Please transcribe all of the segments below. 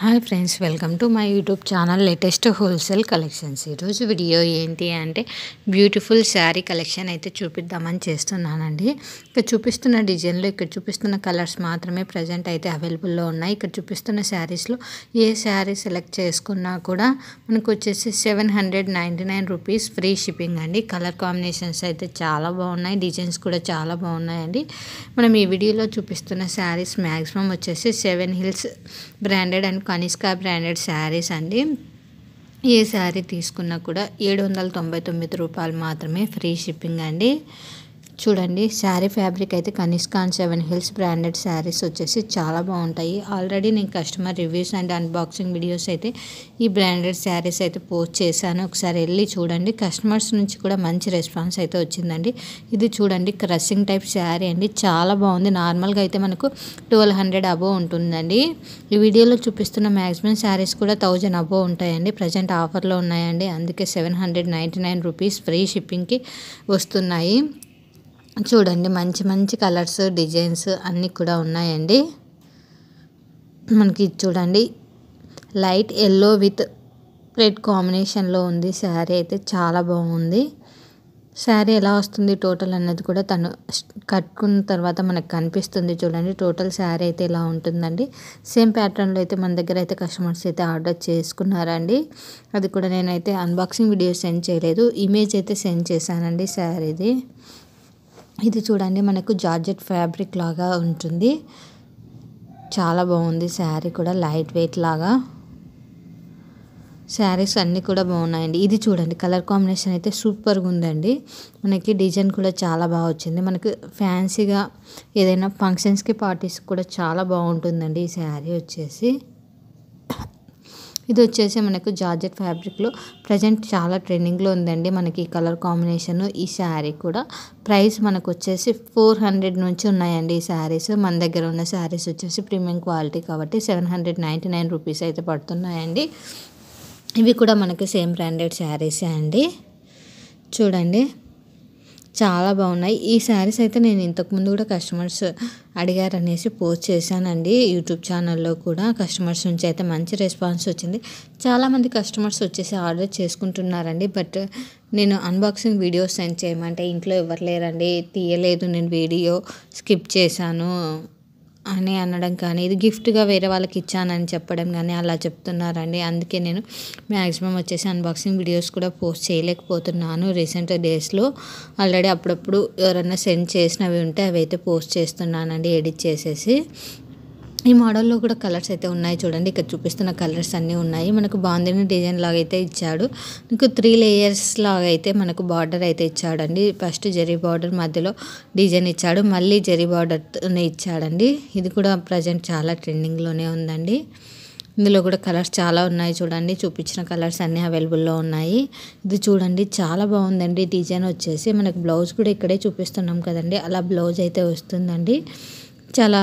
Hi friends, welcome to my YouTube channel latest wholesale collections. ఈరోజు video ఏంటి అంటే beautiful sari collection అయితే చూపిద్దామని చేస్తున్నానండి. ఇక్కడ చూపిస్తున్న డిజైన్లో ఇక్కడ చూపిస్తున్న కలర్స్ మాత్రమే ప్రజెంట్ అయితే అవైలబుల్లో ఉన్నాయి. ఇక్కడ చూపిస్తున్న శారీస్లో ఏ శారీ సెలెక్ట్ చేసుకున్నా కూడా మనకు వచ్చేసి 799 రూపీస్ ఫ్రీ షిప్పింగ్ అండి. కలర్ కాంబినేషన్స్ అయితే చాలా బాగున్నాయి, డిజైన్స్ కూడా చాలా బాగున్నాయండి. మనం ఈ వీడియోలో చూపిస్తున్న శారీస్ మ్యాక్సిమం వచ్చేసి 7 hills branded and Kanishka branded saris అండి. ఏ శారీ తీసుకున్నా కూడా 799 రూపాయలు మాత్రమే ఫ్రీ షిప్పింగ్ అండి. చూడండి, శారీ ఫ్యాబ్రిక్ అయితే Kanishka and 7 hills branded saris వచ్చేసి చాలా బాగుంటాయి. ఆల్రెడీ నేను customer reviews and unboxing videos అయితే ఈ బ్రాండెడ్ శారీస్ అయితే పోస్ట్ చేశాను. ఒకసారి వెళ్ళి చూడండి. కస్టమర్స్ నుంచి కూడా మంచి రెస్పాన్స్ అయితే వచ్చిందండి. ఇది చూడండి, క్రషింగ్ టైప్ శారీ అండి, చాలా బాగుంది. నార్మల్గా అయితే మనకు 1200 అబోవ్ ఉంటుందండి. ఈ వీడియోలో చూపిస్తున్న మ్యాక్సిమం శారీస్ కూడా 1000 అబోవ్ ఉంటాయండి. ప్రజెంట్ ఆఫర్లో ఉన్నాయండి, అందుకే 799 రూపీస్ ఫ్రీ షిప్పింగ్కి వస్తున్నాయి. చూడండి, మంచి మంచి కలర్స్, డిజైన్స్ అన్నీ కూడా ఉన్నాయండి. మనకి చూడండి, లైట్ ఎల్లో విత్ రెడ్ కాంబినేషన్లో ఉంది. శారీ అయితే చాలా బాగుంది. శారీ ఎలా వస్తుంది టోటల్ అన్నది కూడా తను కట్టుకున్న తర్వాత మనకు కనిపిస్తుంది. చూడండి, టోటల్ శారీ అయితే ఇలా ఉంటుందండి. సేమ్ ప్యాటర్న్లో అయితే మన దగ్గర అయితే కస్టమర్స్ అయితే ఆర్డర్ చేసుకున్నారండి. అది కూడా నేనైతే అన్బాక్సింగ్ వీడియో సెండ్ చేయలేదు, ఇమేజ్ అయితే సెండ్ చేశానండి శారీది. ఇది చూడండి, మనకు జార్జెట్ ఫ్యాబ్రిక్ లాగా ఉంటుంది. చాలా బాగుంది శారీ కూడా, లైట్ వెయిట్ లాగా. శారీస్ అన్నీ కూడా బాగున్నాయండి. ఇది చూడండి, కలర్ కాంబినేషన్ అయితే సూపర్గా ఉందండి. మనకి డిజైన్ కూడా చాలా బాగా వచ్చింది. మనకు ఫ్యాన్సీగా ఏదైనా ఫంక్షన్స్కి, పార్టీస్కి కూడా చాలా బాగుంటుందండి ఈ శారీ వచ్చేసి. ఇది వచ్చేసి మనకు జార్జెట్ ఫ్యాబ్రిక్లో ప్రజెంట్ చాలా ట్రెండింగ్లో ఉందండి మనకి ఈ కలర్ కాంబినేషన్. ఈ శారీ కూడా ప్రైస్ మనకు వచ్చేసి 400 నుంచి ఉన్నాయండి ఈ శారీస్. మన దగ్గర ఉన్న శారీస్ వచ్చేసి ప్రీమియం క్వాలిటీ కాబట్టి 799 రూపీస్ అయితే పడుతున్నాయండి. ఇవి కూడా మనకి సేమ్ బ్రాండెడ్ శారీసే అండి. చూడండి, చాలా బాగున్నాయి. ఈ శారీస్ అయితే నేను ఇంతకుముందు కూడా కస్టమర్స్ అడిగారనేసి పోస్ట్ చేశానండి యూట్యూబ్ ఛానల్లో కూడా. కస్టమర్స్ నుంచి అయితే మంచి రెస్పాన్స్ వచ్చింది. చాలామంది కస్టమర్స్ వచ్చేసి ఆర్డర్ చేసుకుంటున్నారండి. బట్ నేను అన్బాక్సింగ్ వీడియో సెండ్ చేయమంటే ఇంట్లో ఎవరు లేరండి, తీయలేదు, నేను వీడియో స్కిప్ చేశాను అని అనడం కానీ, ఇది గిఫ్ట్గా వేరే వాళ్ళకి ఇచ్చానని చెప్పడం కానీ అలా చెప్తున్నారండి. అందుకే నేను మ్యాక్సిమం వచ్చేసి అన్బాక్సింగ్ వీడియోస్ కూడా పోస్ట్ చేయలేకపోతున్నాను రీసెంట్ డేస్లో. ఆల్రెడీ అప్పుడప్పుడు ఎవరైనా సెండ్ చేసినవి ఉంటే అవి అయితే పోస్ట్ చేస్తున్నానండి ఎడిట్ చేసేసి. ఈ మోడల్లో కూడా కలర్స్ అయితే ఉన్నాయి. చూడండి, ఇక్కడ చూపిస్తున్న కలర్స్ అన్నీ ఉన్నాయి. మనకు బాందిని డిజైన్ లాగా అయితే ఇచ్చాడు. మనకు 3 లేయర్స్ లాగా అయితే మనకు బార్డర్ అయితే ఇచ్చాడండి. ఫస్ట్ జరీ బార్డర్, మధ్యలో డిజైన్ ఇచ్చాడు, మళ్ళీ జరీ బార్డర్నే ఇచ్చాడండి. ఇది కూడా ప్రజెంట్ చాలా ట్రెండింగ్లోనే ఉందండి. ఇందులో కూడా కలర్స్ చాలా ఉన్నాయి. చూడండి, చూపించిన కలర్స్ అన్నీ అవైలబుల్లో ఉన్నాయి. ఇది చూడండి, చాలా బాగుందండి. డిజైన్ వచ్చేసి మనకు బ్లౌజ్ కూడా ఇక్కడే చూపిస్తున్నాం కదండి, అలా బ్లౌజ్ అయితే వస్తుందండి. చాలా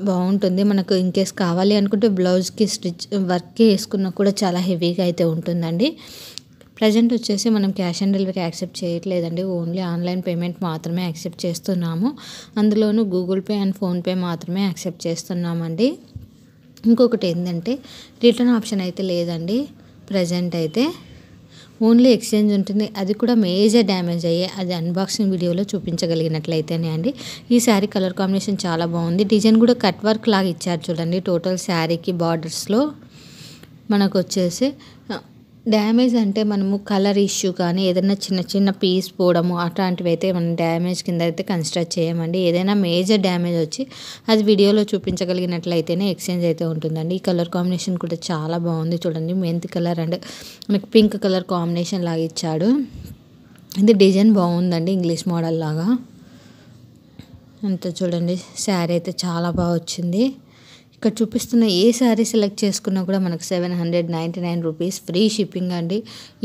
బాగుంటుంది. మనకు ఇన్కేస్ కావాలి అనుకుంటే బ్లౌజ్కి స్టిచ్ వర్క్ వేసుకున్నా కూడా చాలా హెవీగా అయితే ఉంటుందండి. ప్రజెంట్ వచ్చేసి మనం క్యాష్ ఆన్ డెలివరీ యాక్సెప్ట్ చేయట్లేదండి, ఓన్లీ ఆన్లైన్ పేమెంట్ మాత్రమే యాక్సెప్ట్ చేస్తున్నాము. అందులోనూ గూగుల్ పే అండ్ ఫోన్పే మాత్రమే యాక్సెప్ట్ చేస్తున్నామండి. ఇంకొకటి ఏంటంటే రిటర్న్ ఆప్షన్ అయితే లేదండి ప్రజెంట్ అయితే. ఓన్లీ ఎక్స్చేంజ్ ఉంటుంది, అది కూడా మేజర్ డ్యామేజ్ అయ్యే అది అన్బాక్సింగ్ వీడియోలో చూపించగలిగినట్లయితేనే అండి. ఈ శారీ కలర్ కాంబినేషన్ చాలా బాగుంది. డిజైన్ కూడా కట్ వర్క్ లాగా ఇచ్చారు చూడండి. టోటల్ శారీకి బార్డర్స్లో మనకు వచ్చేసి డ్యామేజ్ అంటే మనము కలర్ ఇష్యూ కానీ ఏదైనా చిన్న చిన్న పీస్ పోవడము అట్లాంటివి అయితే మనం డ్యామేజ్ కింద అయితే కన్సిడర్ చేయమండి. ఏదైనా మేజర్ డ్యామేజ్ వచ్చి అది వీడియోలో చూపించగలిగినట్లయితేనే ఎక్స్చేంజ్ అయితే ఉంటుందండి. ఈ కలర్ కాంబినేషన్ కూడా చాలా బాగుంది. చూడండి, మెంతి కలర్ అండ్ మనకి పింక్ కలర్ కాంబినేషన్ లాగా ఇచ్చాడు. ఇది డిజైన్ బాగుందండి, ఇంగ్లీష్ మోడల్ లాగా. అంతా చూడండి, శారీ అయితే చాలా బాగా వచ్చింది. ఇక్కడ చూపిస్తున్న ఏ శారీ సెలెక్ట్ చేసుకున్నా కూడా మనకు 799 రూపీస్ ఫ్రీ షిప్పింగ్ అండి.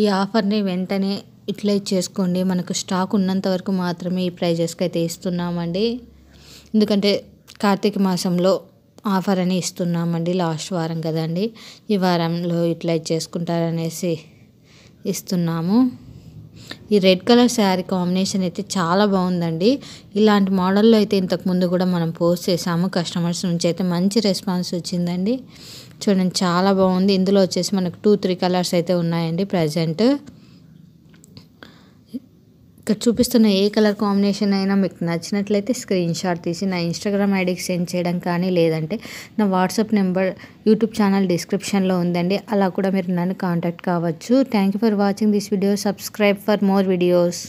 ఈ ఆఫర్ని వెంటనే యూటిలైజ్ చేసుకోండి. మనకు స్టాక్ ఉన్నంత వరకు మాత్రమే ఈ ప్రైజెస్కి అయితే ఇస్తున్నామండి. ఎందుకంటే కార్తీక మాసంలో ఆఫర్ అని ఇస్తున్నామండి. లాస్ట్ వారం కదండి, ఈ వారంలో యూటిలైజ్ చేసుకుంటారనేసి ఇస్తున్నాము. ఈ రెడ్ కలర్ శారీ కాంబినేషన్ అయితే చాలా బాగుందండి. ఇలాంటి మోడల్లో అయితే ఇంతకుముందు కూడా మనం పోస్ట్ చేసాము. కస్టమర్స్ నుంచి అయితే మంచి రెస్పాన్స్ వచ్చిందండి. చూడండి చాలా బాగుంది. ఇందులో వచ్చేసి మనకు 2-3 కలర్స్ అయితే ఉన్నాయండి ప్రజెంట్. ఇక్కడ చూపిస్తున్న ఏ కలర్ కాంబినేషన్ అయినా మీకు నచ్చినట్లయితే స్క్రీన్ షాట్ తీసి నా ఇన్స్టాగ్రామ్ ఐడికి సెండ్ చేయడం కానీ, లేదంటే నా వాట్సాప్ నెంబర్ యూట్యూబ్ ఛానల్ డిస్క్రిప్షన్లో ఉందండి, అలా కూడా మీరు నన్ను కాంటాక్ట్ కావచ్చు. Thank you for watching this video. Subscribe for more videos.